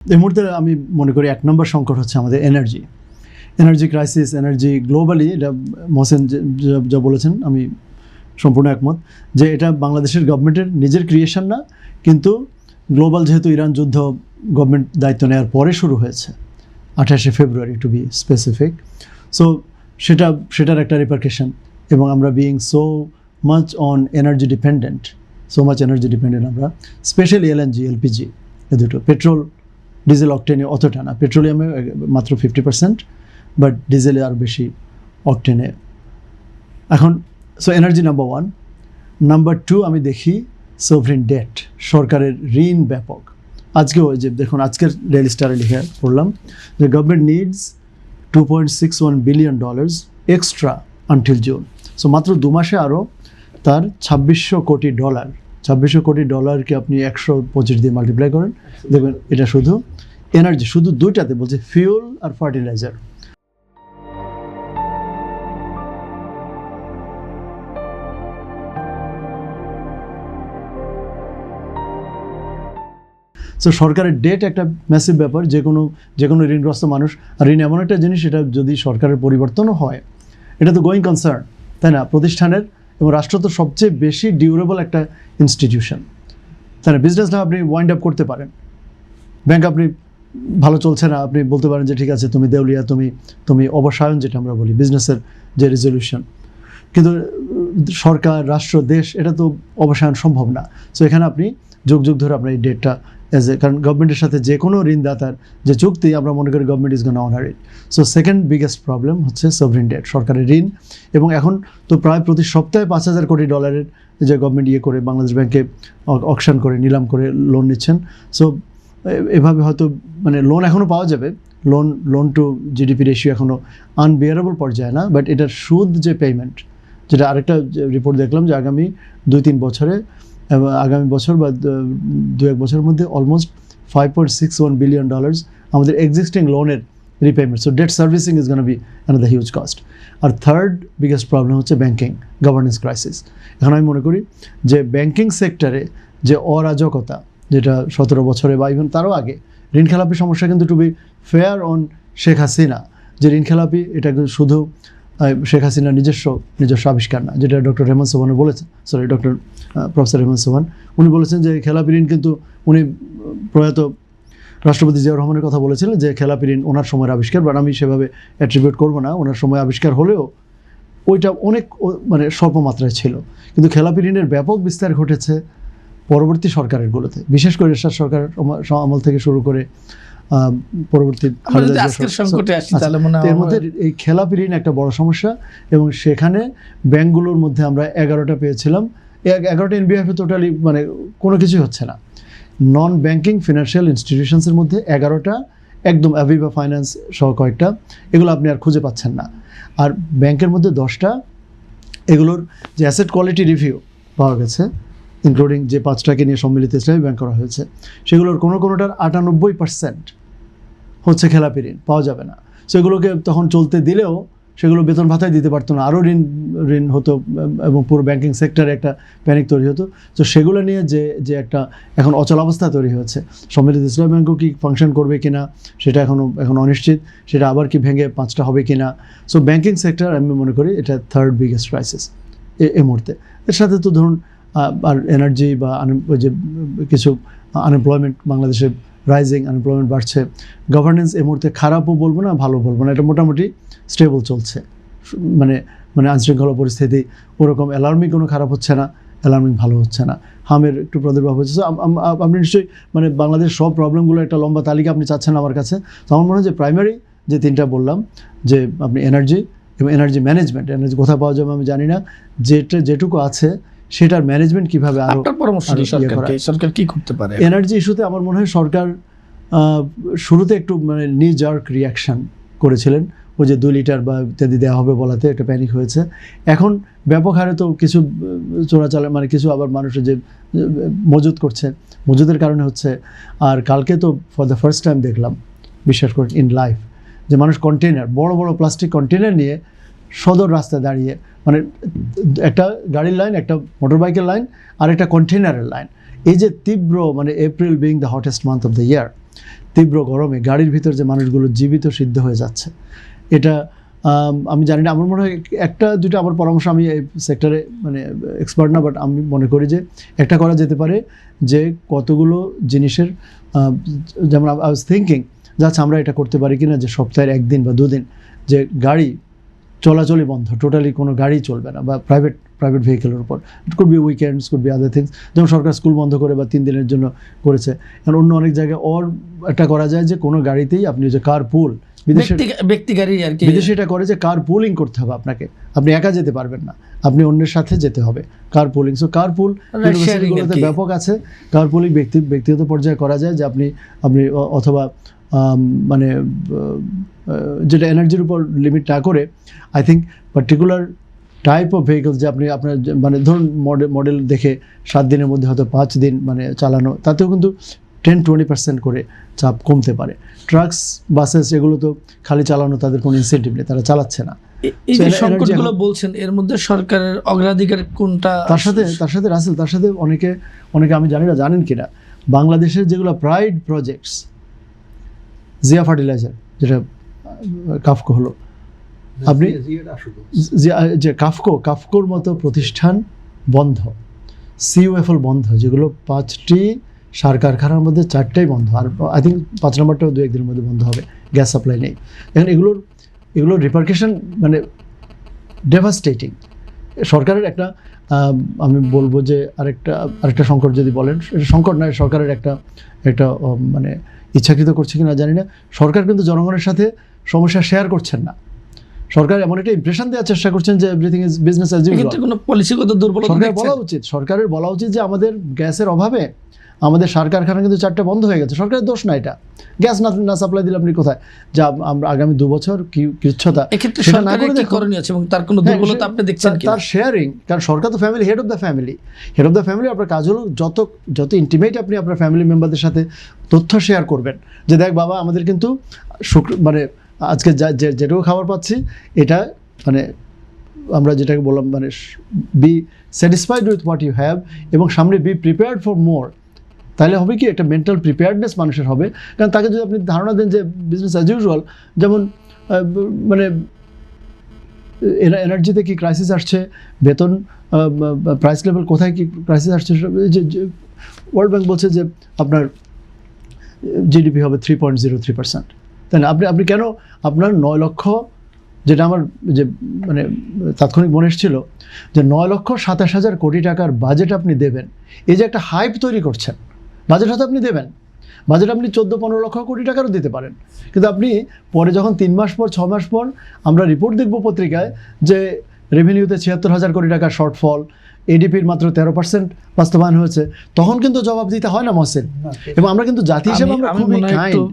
এই মুহূর্তে আমি মনে করি 1 নম্বর সংকট হচ্ছে আমাদের এনার্জি ক্রাইসিস, এনার্জি গ্লোবালি। এটা মোহসেন যা বলেছেন আমি সম্পূর্ণ একমত যে এটা বাংলাদেশের গভর্নমেন্টের নিজের ক্রিয়েশন না, কিন্তু গ্লোবাল যেহেতু ইরান যুদ্ধ গভর্নমেন্ট দায়িত্ব নেওয়ার পরে শুরু হয়েছে 28শে ফেব্রুয়ারি টু বি স্পেসিফিক। সো সেটার একটা রিপারকেশন, এবং আমরা being so much on energy dependent আমরা, স্পেশালি এলএনজি, এলপিজি, এ দুটো। পেট্রোল ডিজেল অকটেনে অতটা না, পেট্রোলিয়ামে মাত্র 50%, বাট ডিজেলে আরও বেশি অকটেনে। এখন সো এনার্জি নাম্বার 1। নাম্বার 2 আমি দেখি সভরেন ডেট, সরকারের ঋণ ব্যাপক। আজকেও যে দেখুন, আজকের ডেইলি স্টারে লিখে পড়লাম যে government needs $2.61 billion extra until June. So মাত্র 2 মাসে আরও তার $2600 কোটি আপনি 125 দিয়ে মাল্টিপ্লাই করেন, দেখবেন এটা শুধু এনার্জি, শুধু দুইটাতে বলছে, ফিউল আর ফার্টিলাইজার। সো সরকারের ডেট একটা ম্যাসিভ ব্যাপার। যে কোনো ঋণগ্রস্ত মানুষ, আর ঋণ এমন একটা জিনিস, এটা যদি সরকারের পরিবর্তনও হয়, এটা তো গোয়িং কনসার্ন, তাই না? প্রতিষ্ঠানের এবং রাষ্ট্র তো সবচেয়ে বেশি ডিউরেবল একটা ইনস্টিটিউশন, তাই না? বিজনেসটা আপনি ওয়াইন্ড আপ করতে পারেন, ব্যাংক আপনি ভালো চলছে না, আপনি বলতে পারেন যে ঠিক আছে তুমি দেউলিয়া, তুমি অবসায়ন, যেটা আমরা বলি বিজনেসের যে রেজলিউশন। কিন্তু সরকার, রাষ্ট্র, দেশ, এটা তো অবসায়ন সম্ভব না। সো এখানে আপনি যুগ ধরে আপনার এই ডেটটা কারণ গভর্নমেন্টের সাথে যে কোনো ঋণদাতার যে চুক্তি, আমরা মনে করি government is gonna honour it. So second biggest problem হচ্ছে সভরেন ডেট, সরকারের ঋণ। এবং এখন তো প্রায় প্রতি সপ্তাহে $5000 কোটি যে গভর্নমেন্ট করে বাংলাদেশ ব্যাংকে অকশন করে, নিলাম করে লোন নিচ্ছেন। সো এভাবে হয়তো মানে লোন এখনও পাওয়া যাবে, লোন টু জিডিপি রেশিও এখনও আনবিয়ারেবল পর্যায়ে না, বাট এটার সুদ যে পেমেন্ট, যেটা আরেকটা রিপোর্ট দেখলাম যে আগামী 2-3 বছরে, আগামী বছর বা 2-1 বছরের মধ্যে অলমোস্ট $5.61 বিলিয়ন আমাদের এক্সিস্টিং লোনের repayment. So debt servicing is gonna be another huge cost. আর থার্ড বিগেস্ট প্রবলেম হচ্ছে ব্যাংকিং গভর্নেন্স ক্রাইসিস। এখন আমি মনে করি যে ব্যাংকিং সেক্টরে যে অরাজকতা, যেটা 17 বছরে বা ইভেন তারও আগে, ঋণ খেলাপি সমস্যা কিন্তু to be fair on Sheikh Hasina, যে ঋণ খেলাপি এটা কিন্তু শুধু শেখ হাসিনার নিজস্ব আবিষ্কার না, যেটা ডক্টর রেহমান সোবহান বলেছেন, প্রফেসর রেহমান সোবহান উনি বলেছেন যে খেলাপি ঋণ কিন্তু, উনি প্রয়াত রাষ্ট্রপতি জিয়াউর রহমানের কথা বলেছিলেন যে খেলাপি ঋণ ওনার সময়ের আবিষ্কার, বাট আমি সেভাবে অ্যাট্রিবিউট করবো না। ওনার সময় আবিষ্কার হলেও ওইটা অনেক মানে স্বল্প মাত্রায় ছিল, কিন্তু খেলাপি ঋণের ব্যাপক বিস্তার ঘটেছে পরবর্তী সরকারেরগুলোতে, বিশেষ করে এরশাদ সরকার আমল থেকে শুরু করে পরবর্তী এর মধ্যে এই খেলাপি ঋণ একটা বড় সমস্যা। এবং সেখানে ব্যাংকগুলোর মধ্যে আমরা 11টা পেয়েছিলাম, 11টা এনবিএফে টোটালি মানে কোনো কিছুই হচ্ছে না। নন ব্যাংকিং ফিনান্সিয়াল ইনস্টিটিউশনসের মধ্যে 11টা একদম অ্যাভিভা ফাইন্যান্স সহ কয়েকটা, এগুলো আপনি আর খুঁজে পাচ্ছেন না। আর ব্যাংকের মধ্যে 10টা, এগুলোর যে অ্যাসেট কোয়ালিটি রিভিউ পাওয়া গেছে, ইনক্লুডিং যে 5টাকে নিয়ে সম্মিলিত ইসলামী ব্যাংক করা হয়েছে, সেগুলোর কোনোটার 98% হচ্ছে খেলাপি ঋণ, পাওয়া যাবে না। সেগুলোকে তখন চলতে দিলেও সেগুলো বেতন ভাতায় দিতে পারতো না, আরও ঋণ হতো এবং পুরো ব্যাংকিং সেক্টরে একটা প্যানিক তৈরি হতো। তো সেগুলো নিয়ে যে একটা এখন অচলাবস্থা তৈরি হয়েছে, সম্মিলিত ইসলামী ব্যাংকও কি ফাংশন করবে কিনা সেটা এখন অনিশ্চিত, সেটা আবার কি ভেঙে 5টা হবে কিনা। সো ব্যাংকিং সেক্টর আমি মনে করি এটা থার্ড বিগেস্ট ক্রাইসিস এই মুহূর্তে। এর সাথে তো ধরুন আর এনার্জি বা ওই যে কিছু আনএমপ্লয়মেন্ট, বাংলাদেশে রাইজিং আনএমপ্লয়মেন্ট বাড়ছে। গভর্নেন্স এই মুহূর্তে খারাপও বলবো না, ভালো বলবো না, এটা মোটামুটি স্টেবল চলছে। মানে আইনশৃঙ্খলা পরিস্থিতি ওরকম অ্যালার্মিং কোনো খারাপ হচ্ছে না, অ্যালার্মিং ভালো হচ্ছে না, হামের একটু প্রাদুর্ভাব হচ্ছে। আপনি নিশ্চয়ই মানে বাংলাদেশ সব প্রবলেমগুলো একটা লম্বা তালিকা আপনি চাচ্ছেন আমার কাছে। তো আমার মনে হয় যে প্রাইমারি যে 3টা বললাম, যে আপনি এনার্জি এবং এনার্জি ম্যানেজমেন্ট, এনার্জি কোথায় পাওয়া যাবে আমি জানি না, যেটুকু আছে সেটার ম্যানেজমেন্ট কীভাবে আরও সরকার কী করতে পারে। এনার্জি ইস্যুতে আমার মনে হয় সরকার শুরুতে একটু মানে নিজার্ক রিয়াকশান করেছিলেন, ওই যে 2 লিটার বা ইত্যাদি দেওয়া হবে বলাতে একটা প্যানিক হয়েছে। এখন ব্যাপক হারে তো কিছু চোরাচালা, মানে কিছু আবার মানুষের যে মজুদ করছে, মজুদের কারণে হচ্ছে। আর কালকে তো ফর দ্য ফার্স্ট টাইম দেখলাম, বিশ্বাস করে ইন লাইফ, যে মানুষ কন্টেনার, বড় প্লাস্টিক কন্টেনার নিয়ে সদর রাস্তায় দাঁড়িয়ে, মানে একটা গাড়ির লাইন, একটা মোটরবাইকের লাইন, আর একটা কন্টেনারের লাইন। এই যে তীব্র, মানে April being the hottest month of the year, তীব্র গরমে গাড়ির ভিতর যে মানুষগুলো জীবিত সিদ্ধ হয়ে যাচ্ছে, এটা আমি জানি না, আমার মনে হয় একটা দুটো আমার পরামর্শ, আমি এই সেক্টরে মানে এক্সপার্ট না, বাট আমি মনে করি যে একটা করা যেতে পারে যে কতগুলো জিনিসের যেমন আই ওয়াজ থিঙ্কিং যাচ্ছে আমরা এটা করতে পারি কিনা যে সপ্তাহের একদিন বা দুদিন যে গাড়ি চলাচলই বন্ধ, টোটালি কোনো গাড়ি চলবে না, বা প্রাইভেট ভেহিকেলের উপর, it could be weekends, could be other things, যেমন সরকার স্কুল বন্ধ করে বা 3 দিনের জন্য করেছে। কারণ অন্য অনেক জায়গায় একটা করা যায় যে কোনো গাড়িতেই আপনি যে কার পুল, ব্যক্তি গাড়ি আর কি, বিদেশে এটা করে যে কার পুলিং করতে হবে আপনাকে, আপনি একা যেতে পারবেন না, আপনি অন্যের সাথে যেতে হবে, কার পুলিং। সো কার পুল ইউনিভার্সিটিগুলোতে ব্যাপক আছে, কার পুলিং ব্যক্তিগত পর্যায়ে করা যায় যে আপনি অথবা মানে যেটা এনার্জির উপর লিমিট না করে, I think particular type of vehicles যে আপনি আপনার মানে ধরুন মডেল দেখে 7 দিনের মধ্যে হয়তো 5 দিন মানে চালানো, তাতেও কিন্তু 10-20% করে চাপ কমতে পারে। ট্রাকস, বাসেস এগুলো তো খালি চালানো, তাদের কোনো ইনসেন্টিভ নেই, তারা চালাচ্ছে না। এই যে সংকটগুলো বলছেন, এর মধ্যে সরকারের অগ্রাধিকার কোনটা? তার সাথে রাসেল, তার সাথে অনেকে আমি জানি না জানেন কিনা, বাংলাদেশের যেগুলো প্রাইড প্রজেক্টস, জিয়া ফার্টিলাইজার যেটা কাফকো হলো, আপনি যে কাফকোর মতো প্রতিষ্ঠান বন্ধ, সিইউএফএল বন্ধ, যেগুলো 5টি সার কারখানার মধ্যে 4টাই বন্ধ, আর আই থিঙ্ক 5 নম্বরটাও 2-1 দিনের মধ্যে বন্ধ হবে, গ্যাস সাপ্লাই নেই। এখন এগুলোর রিপারকেশন মানে ডেভাস্টেটিং। সরকারের একটা আমি বলবো যে আরেকটা সংকট যদি বলেন, এটা সংকট নয়, সরকারের একটা মানে ইচ্ছাকৃত করছে কিনা জানি না, সরকার কিন্তু জনগণের সাথে সমস্যা শেয়ার করছেন না। সরকার এমন একটা ইমপ্রেশন দেওয়ার চেষ্টা করছেন যে everything is business as usual. কোনো পলিসিগত দুর্বলতা সরকারের বলা উচিত যে আমাদের গ্যাসের অভাবে আমাদের সার কারখানা কিন্তু 4টা বন্ধ হয়ে গেছে, সরকারের দোষ না এটা, গ্যাস না সাপ্লাই দিলে আপনি কোথায় যা আমরা আগামী 2 বছর কৃচ্ছতা এক্ষেত্রে সরকারের কি করণীয় আছে এবং তার কোনো দুর্বলতা আপনি দেখছেন কি? তার শেয়ারিং, কারণ সরকার তো family, head of the family. আপনার কাজ হলো যত ইন্টিমেট আপনি আপনার ফ্যামিলি মেম্বারদের সাথে তথ্য শেয়ার করবেন, যে দেখ বাবা আমাদের কিন্তু মানে আজকে যেটুকু খাবার পাচ্ছি এটা মানে আমরা যেটাকে বললাম মানে be satisfied with what you have, এবং সামনে বি প্রিপেয়ার্ড ফর মোর। তাহলে হবে কি, একটা মেন্টাল প্রিপেয়ার্ডনেস মানুষের হবে। কারণ তাকে যদি আপনি ধারণা দেন যে বিজনেস অ্যাজ ইউজুয়াল, যেমন মানে এনার্জিতে কি ক্রাইসিস আসছে, বেতন প্রাইস লেভেল কোথায় কি ক্রাইসিস আসছে, যে ওয়ার্ল্ড ব্যাংক বলছে যে আপনার জিডিপি হবে 3.03%, তাই না? আপনি কেন আপনার 9 লক্ষ, যেটা আমার যে মানে তাৎক্ষণিক মনে এসেছিল যে 9,27,000 কোটি টাকার বাজেট আপনি দেবেন, এই যে একটা হাইপ তৈরি করছেন, বাজেট হয়তো আপনি দেবেন, বাজেট আপনি 14-15 লক্ষ কোটি টাকারও দিতে পারেন, কিন্তু আপনি পরে যখন 3 মাস পর 6 মাস পর আমরা রিপোর্ট দেখব পত্রিকায় যে রেভিনিউতে 76,000 কোটি টাকার শর্টফল, এডিপির মাত্র 13% বাস্তবায়ন হয়েছে, তখন কিন্তু জবাব দিতে হয় না মহসিন। এবং আমরা কিন্তু জাতি হিসেবে আমরা খুবই কাইন্ড।